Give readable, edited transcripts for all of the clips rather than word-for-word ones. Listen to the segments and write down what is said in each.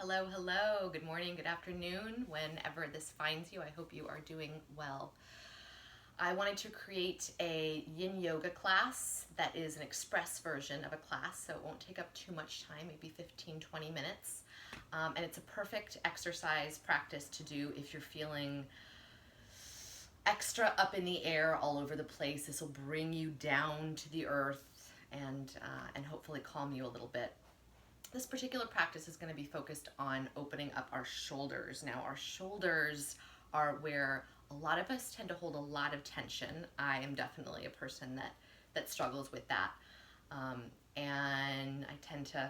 Hello, hello. Good morning, good afternoon. Whenever this finds you, I hope you are doing well. I wanted to create a yin yoga class that is an express version of a class, so it won't take up too much time, maybe 15-20 minutes. And it's a perfect exercise practice to do if you're feeling extra up in the air all over the place. This will bring you down to the earth and hopefully calm you a little bit. This particular practice is going to be focused on opening up our shoulders. Now, our shoulders are where a lot of us tend to hold a lot of tension. I am definitely a person that struggles with that. And I tend to,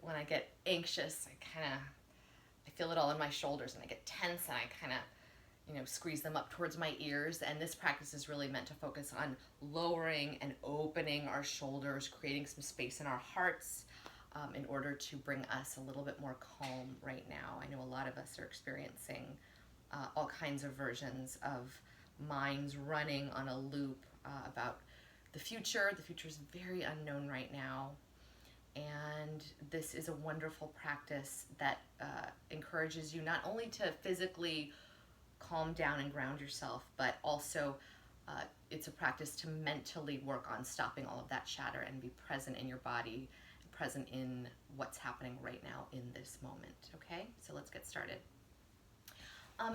when I get anxious, I feel it all in my shoulders and I get tense and I kind of squeeze them up towards my ears. And this practice is really meant to focus on lowering and opening our shoulders, creating some space in our hearts, in order to bring us a little bit more calm right now. I know a lot of us are experiencing all kinds of versions of minds running on a loop about the future. The future is very unknown right now. And this is a wonderful practice that encourages you not only to physically calm down and ground yourself, but also it's a practice to mentally work on stopping all of that chatter and be present in your body, present in what's happening right now in this moment. Okay, so let's get started.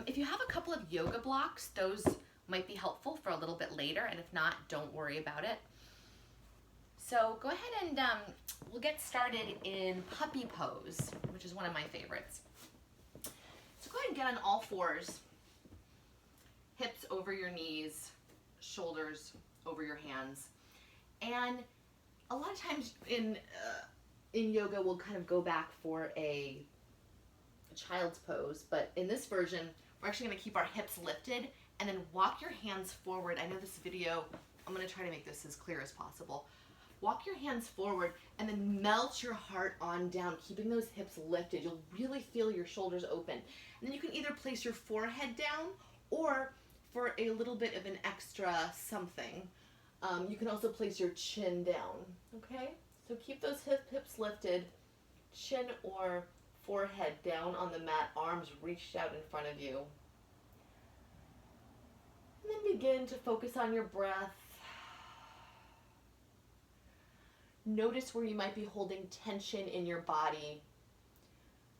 If you have a couple of yoga blocks, those might be helpful for a little bit later, and if not, don't worry about it. So go ahead and we'll get started in puppy pose, which is one of my favorites. So go ahead and get on all fours, hips over your knees, shoulders over your hands. And a lot of times in yoga, we'll kind of go back for a child's pose, but in this version, we're actually going to keep our hips lifted and then walk your hands forward. I know this video, I'm going to try to make this as clear as possible. Walk your hands forward and then melt your heart on down, keeping those hips lifted. You'll really feel your shoulders open. And then you can either place your forehead down, or for a little bit of an extra something, you can also place your chin down, okay? So keep those hips lifted, chin or forehead down on the mat, arms reached out in front of you. And then begin to focus on your breath. Notice where you might be holding tension in your body.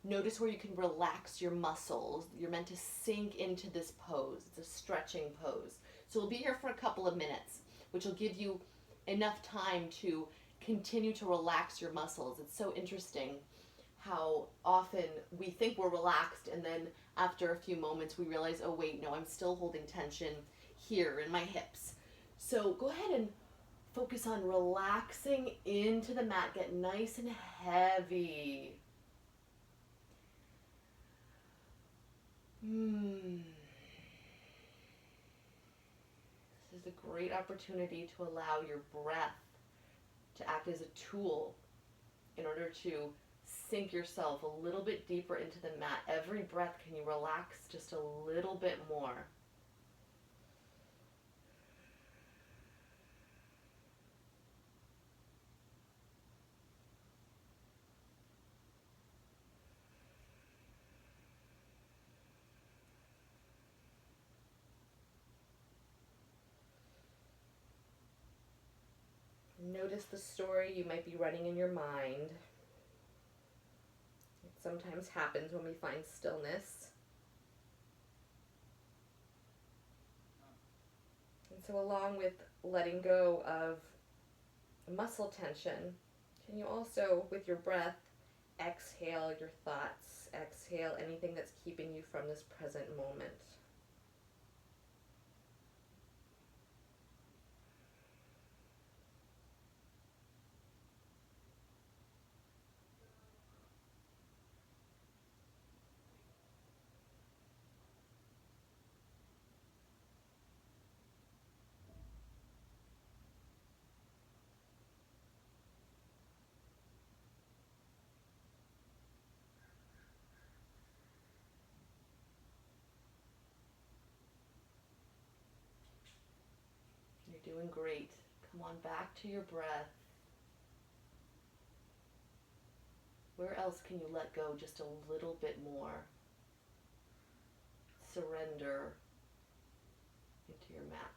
Notice where you can relax your muscles. You're meant to sink into this pose. It's a stretching pose. So we'll be here for a couple of minutes, which will give you enough time to continue to relax your muscles. It's so interesting how often we think we're relaxed, and then after a few moments we realize, oh wait, no, I'm still holding tension here in my hips. So go ahead and focus on relaxing into the mat. Get nice and heavy. This is a great opportunity to allow your breath to act as a tool in order to sink yourself a little bit deeper into the mat. Every breath, can you relax just a little bit more? Notice the story you might be running in your mind. It sometimes happens when we find stillness. And so along with letting go of muscle tension, can you also, with your breath, exhale your thoughts, exhale anything that's keeping you from this present moment. You're doing great. Come on back to your breath. Where else can you let go just a little bit more? Surrender into your mat.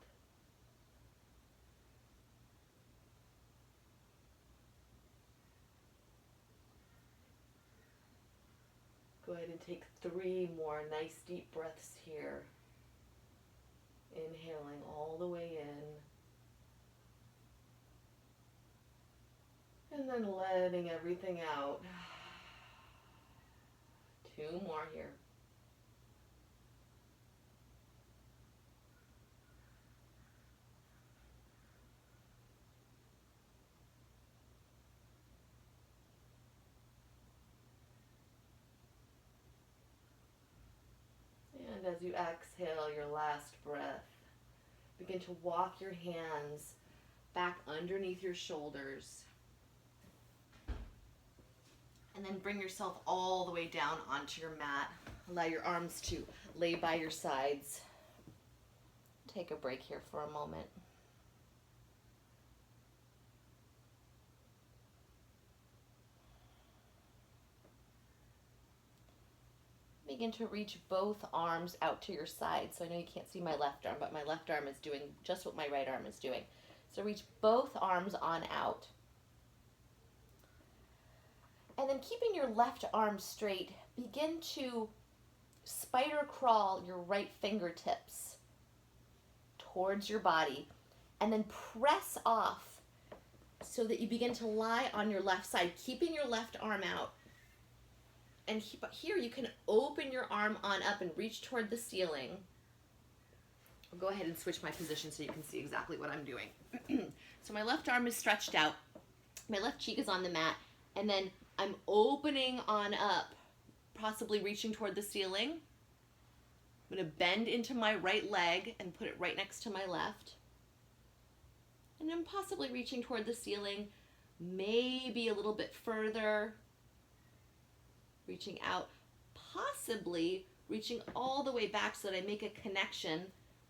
Go ahead and take 3 more nice deep breaths here. Inhaling all the way in. And then letting everything out. 2 more here. And as you exhale your last breath, begin to walk your hands back underneath your shoulders. And then bring yourself all the way down onto your mat. Allow your arms to lay by your sides. Take a break here for a moment. Begin to reach both arms out to your side. So I know you can't see my left arm, but my left arm is doing just what my right arm is doing. So reach both arms on out. And then keeping your left arm straight, begin to spider crawl your right fingertips towards your body. And then press off so that you begin to lie on your left side, keeping your left arm out. And here you can open your arm on up and reach toward the ceiling. I'll go ahead and switch my position so you can see exactly what I'm doing. So my left arm is stretched out. My left cheek is on the mat. And then I'm opening on up, possibly reaching toward the ceiling. I'm going to bend into my right leg and put it right next to my left. And I'm possibly reaching toward the ceiling, maybe a little bit further. Reaching out, possibly reaching all the way back so that I make a connection.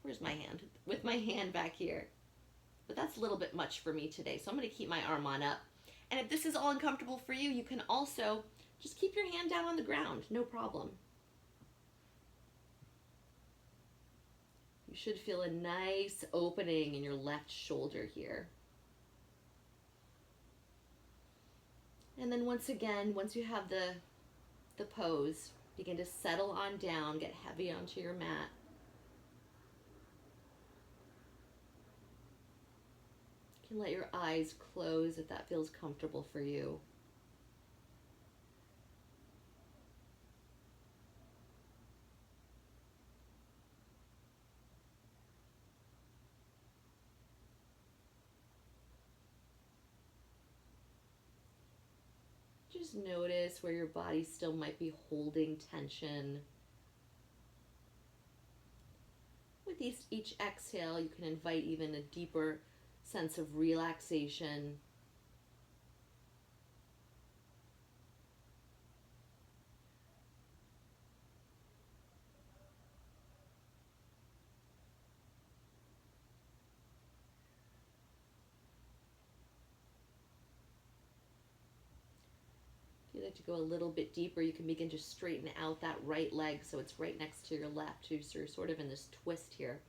Where's my hand? With my hand back here. But that's a little bit much for me today, so I'm going to keep my arm on up. And if this is all uncomfortable for you, you can also just keep your hand down on the ground, no problem. You should feel a nice opening in your left shoulder here. And then once again, once you have the pose, begin to settle on down, get heavy onto your mat. You can let your eyes close if that feels comfortable for you. Just notice where your body still might be holding tension. With each exhale, you can invite even a deeper sense of relaxation. If you'd like to go a little bit deeper, you can begin to straighten out that right leg so it's right next to your left, so you're sort of in this twist here.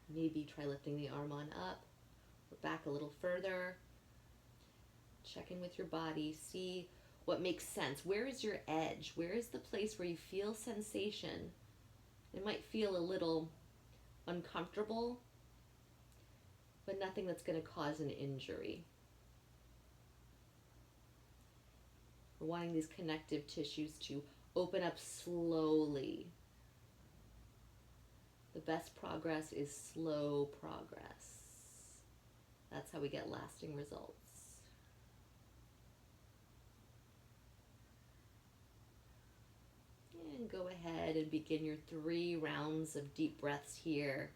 Maybe try lifting the arm on up or back a little further. Check in with your body. See what makes sense. Where is your edge? Where is the place where you feel sensation? It might feel a little uncomfortable, but nothing that's going to cause an injury. We're wanting these connective tissues to open up slowly. The best progress is slow progress. That's how we get lasting results. And go ahead and begin your 3 rounds of deep breaths here.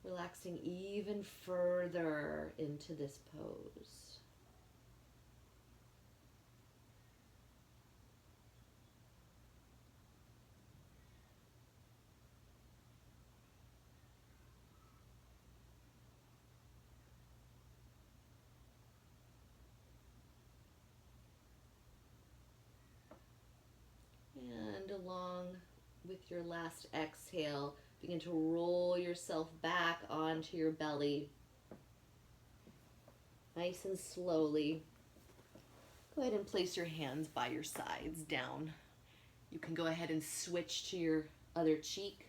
Relaxing even further into this pose. along with your last exhale, begin to roll yourself back onto your belly. Nice and slowly. Go ahead and place your hands by your sides down. You can go ahead and switch to your other cheek.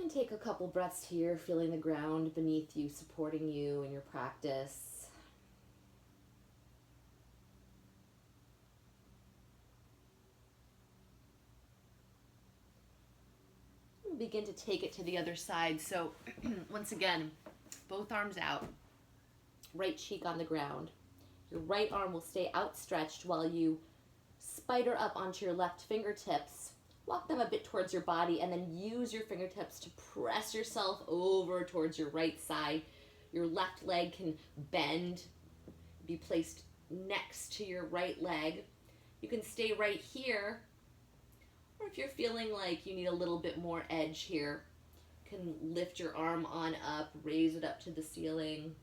And take a couple breaths here, feeling the ground beneath you, supporting you in your practice. Begin to take it to the other side. So once again, both arms out, right cheek on the ground. Your right arm will stay outstretched while you spider up onto your left fingertips. Walk them a bit towards your body and then use your fingertips to press yourself over towards your right side. Your left leg can bend, be placed next to your right leg. You can stay right here, or if you're feeling like you need a little bit more edge here, you can lift your arm on up, raise it up to the ceiling.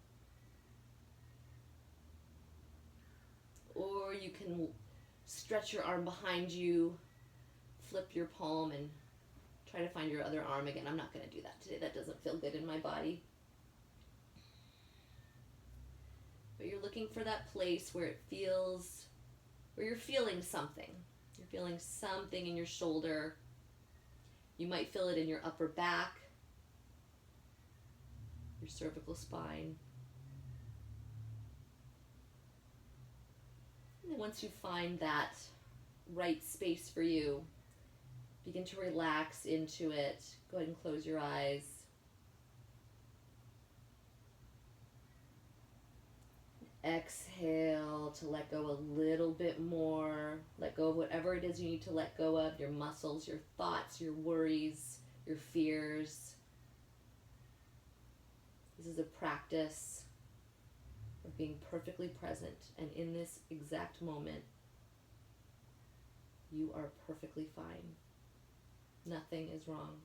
Or you can stretch your arm behind you, flip your palm, and try to find your other arm again. I'm not going to do that today. That doesn't feel good in my body. But you're looking for that place where it feels, where you're feeling something. You're feeling something in your shoulder. You might feel it in your upper back, your cervical spine. And then once you find that right space for you, begin to relax into it. Go ahead and close your eyes. Exhale to let go a little bit more. Let go of whatever it is you need to let go of, your muscles, your thoughts, your worries, your fears. This is a practice of being perfectly present, and in this exact moment, you are perfectly fine. Nothing is wrong.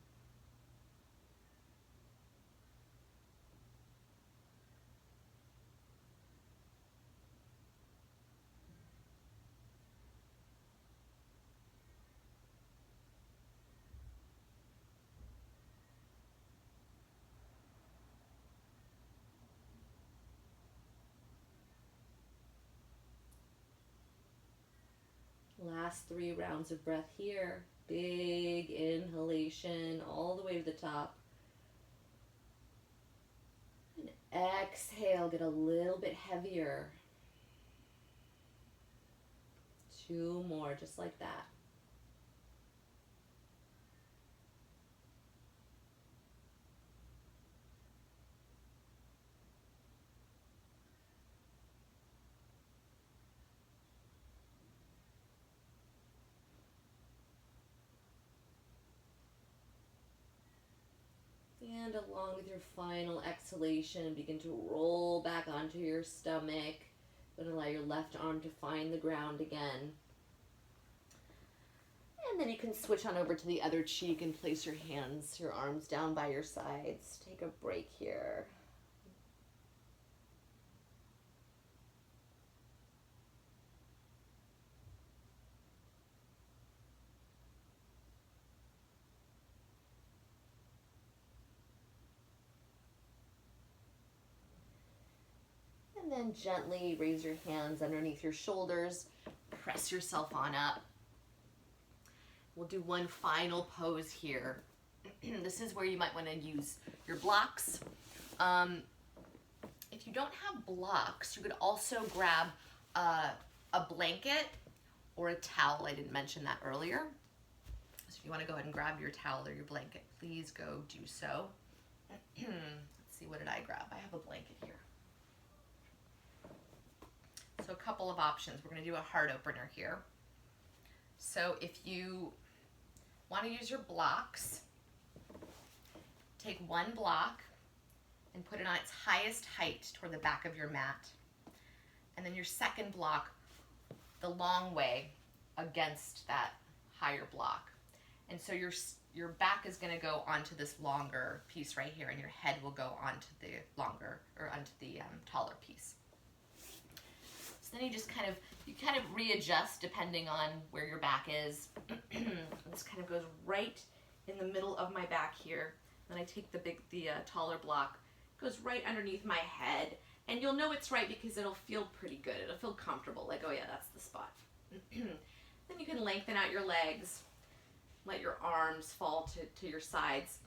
Last 3 rounds of breath here. Big inhalation all the way to the top. And exhale, get a little bit heavier. 2 more, just like that. And along with your final exhalation, begin to roll back onto your stomach. But allow your left arm to find the ground again. And then you can switch on over to the other cheek and place your hands, your arms down by your sides. Take a break here. And then gently raise your hands underneath your shoulders. Press yourself on up. We'll do one final pose here. This is where you might want to use your blocks. If you don't have blocks, you could also grab a blanket or a towel. I didn't mention that earlier. So if you want to go ahead and grab your towel or your blanket, please go do so. Let's see, what did I grab? I have a blanket here. So a couple of options. We're going to do a heart opener here. So if you want to use your blocks, take one block and put it on its highest height toward the back of your mat. And then your second block the long way against that higher block. And so your back is going to go onto this longer piece right here, and your head will go onto the longer, or onto the taller piece. So Then you just kind of readjust depending on where your back is. This kind of goes right in the middle of my back here. Then I take the taller block, goes right underneath my head, and you'll know it's right because it'll feel pretty good. It'll feel comfortable, like, oh yeah, that's the spot. Then you can lengthen out your legs, let your arms fall to your sides.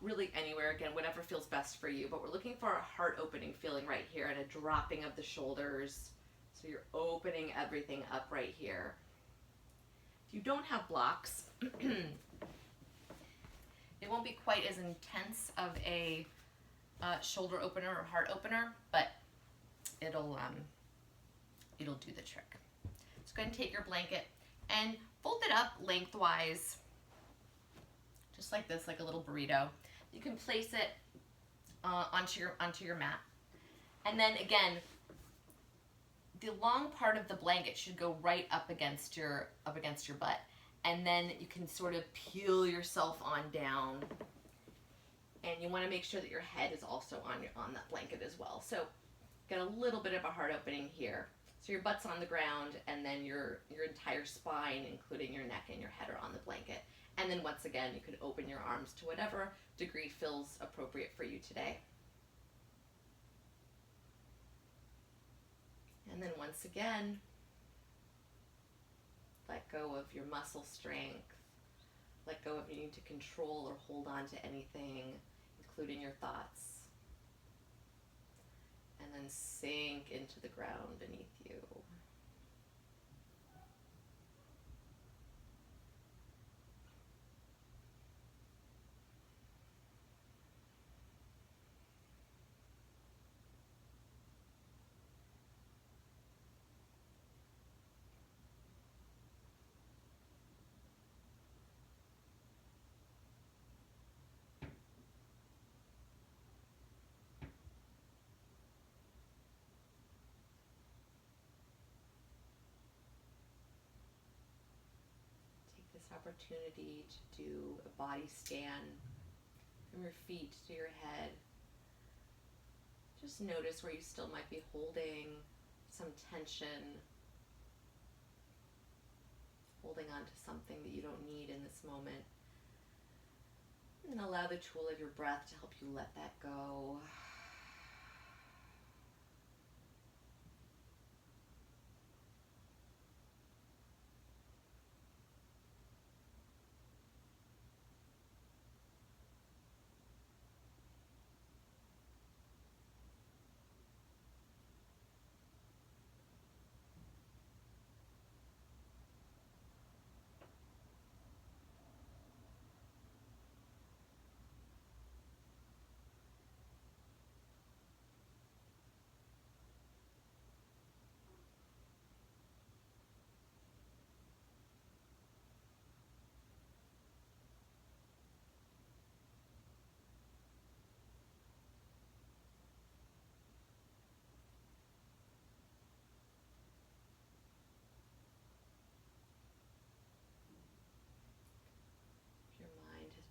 Really anywhere, again, whatever feels best for you, but we're looking for a heart opening feeling right here and a dropping of the shoulders. So you're opening everything up right here. If you don't have blocks, it won't be quite as intense of a shoulder opener or heart opener, but it'll do the trick. So go ahead and take your blanket and fold it up lengthwise, just like this, like a little burrito. You can place it onto your mat, and then again, the long part of the blanket should go right up against your butt, and then you can sort of peel yourself on down. And you want to make sure that your head is also on that blanket as well. So get a little bit of a heart opening here. So your butt's on the ground, and then your entire spine, including your neck and your head, are on the blanket. And then once again, you can open your arms to whatever degree feels appropriate for you today. And then once again, let go of your muscle strength. Let go of needing to control or hold on to anything, including your thoughts. And then sink into the ground beneath you. Opportunity to do a body scan from your feet to your head. Just notice where you still might be holding some tension, holding on to something that you don't need in this moment. And then allow the tool of your breath to help you let that go.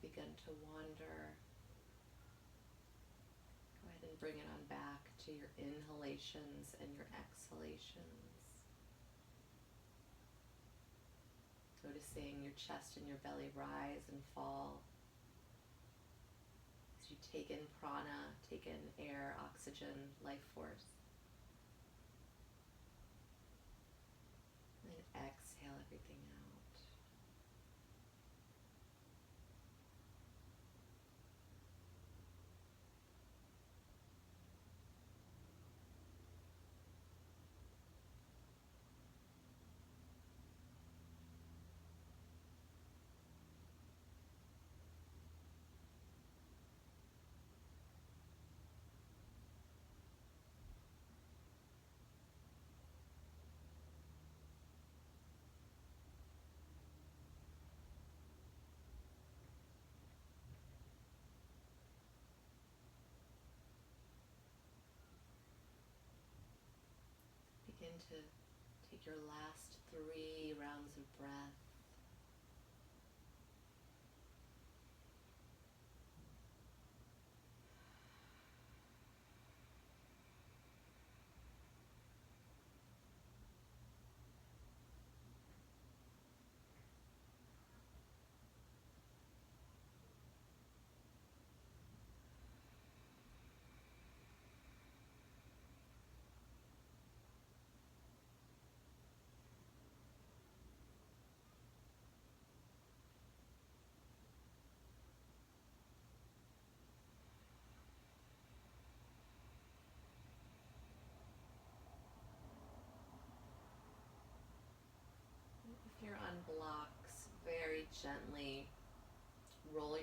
Begin to wander, go ahead and bring it on back to your inhalations and your exhalations. Noticing your chest and your belly rise and fall as you take in prana, take in air, oxygen, life force. And then exhale everything out. Begin to take your last 3 rounds of breath.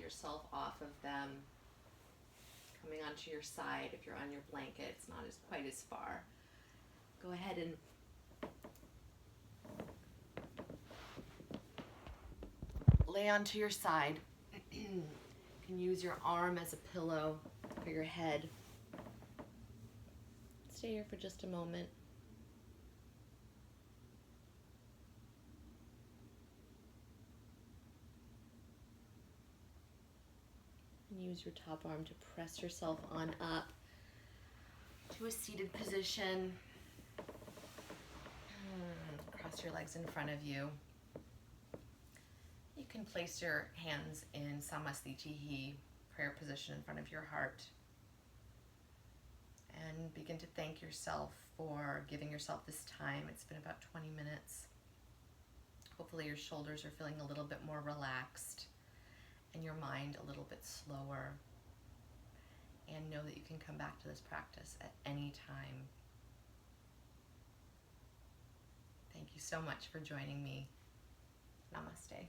yourself off of them, coming onto your side. If you're on your blanket, it's not quite as far. Go ahead and lay onto your side. You can use your arm as a pillow for your head. Stay here for just a moment. And use your top arm to press yourself on up to a seated position. Cross your legs in front of you. You can place your hands in Samastitihi, prayer position in front of your heart. And begin to thank yourself for giving yourself this time. It's been about 20 minutes. Hopefully your shoulders are feeling a little bit more relaxed and your mind a little bit slower. And know that you can come back to this practice at any time. Thank you so much for joining me. Namaste.